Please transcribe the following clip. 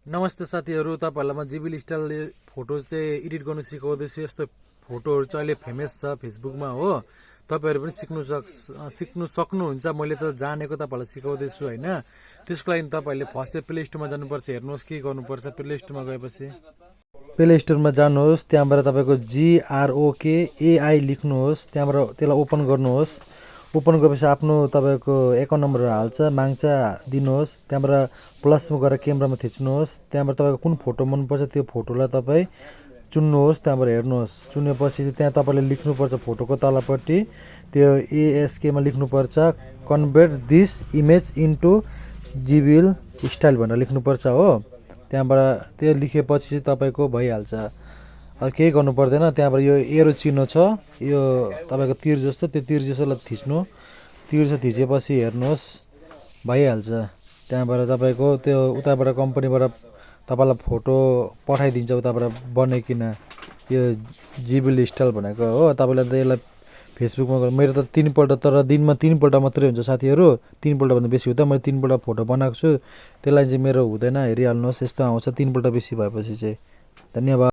नमस्ते साथीहरू, तपाईँहरूलाई म जिबिल स्टाइलले फोटो चाहिँ एडिट गर्नु सिकाउँदैछु। यस्तो फोटोहरू चाहिँ अहिले फेमस छ फेसबुकमा हो। तपाईँहरू पनि सिक्नु सक्नुहुन्छ। मैले त जानेको तपाईँहरूलाई सिकाउँदैछु होइन। त्यसको लागि तपाईँहरूले फर्स्ट चाहिँ प्ले स्टोरमा जानुपर्छ। हेर्नुहोस् के गर्नुपर्छ। प्ले स्टोरमा गएपछि प्ले स्टोरमा जानुहोस्, त्यहाँबाट तपाईँको GROKAI लेख्नुहोस्, त्यहाँबाट त्यसलाई ओपन गर्नुहोस्। ओपन गरेपछि आफ्नो तपाईँको एकाउन्ट नम्बरहरू हाल्छ माग्छ दिनुहोस्। त्यहाँबाट प्लसमा गएर क्यामेरामा थिच्नुहोस्। त्यहाँबाट तपाईँको कुन फोटो मनपर्छ त्यो फोटोलाई तपाईँ चुन्नुहोस्। त्यहाँबाट हेर्नुहोस्, चुनेपछि त्यहाँ तपाईँले लेख्नुपर्छ फोटोको तलपट्टि त्यो ASKमा लेख्नुपर्छ convert this image into Ghibli style भनेर लेख्नुपर्छ हो। त्यहाँबाट त्यो लेखेपछि चाहिँ तपाईँको भइहाल्छ। केही गर्नु पर्दैन। त्यहाँबाट यो एरो चिन्ह छ, यो तपाईँको तीर जस्तो, त्यो तीर जस्तोलाई थिच्नु। तीर जस्तो थिचेपछि हेर्नुहोस् भइहाल्छ। त्यहाँबाट तपाईँको त्यो उताबाट कम्पनीबाट तपाईँलाई फोटो पठाइदिन्छ उताबाट बनाइकन, यो जिबिल स्टाइल भनेको हो। तपाईँले त यसलाई फेसबुकमा मेरो त 3 पल्ट, तर दिनमा 3 पल्ट मात्रै हुन्छ साथीहरू। 3 पल्टभन्दा बेसी हुँदा मैले 3 पल्ट फोटो बनाएको छु। त्यसलाई चाहिँ मेरो हुँदैन, हेरिहाल्नुहोस्। यस्तो आउँछ 3 पल्ट बेसी भएपछि चाहिँ। धन्यवाद।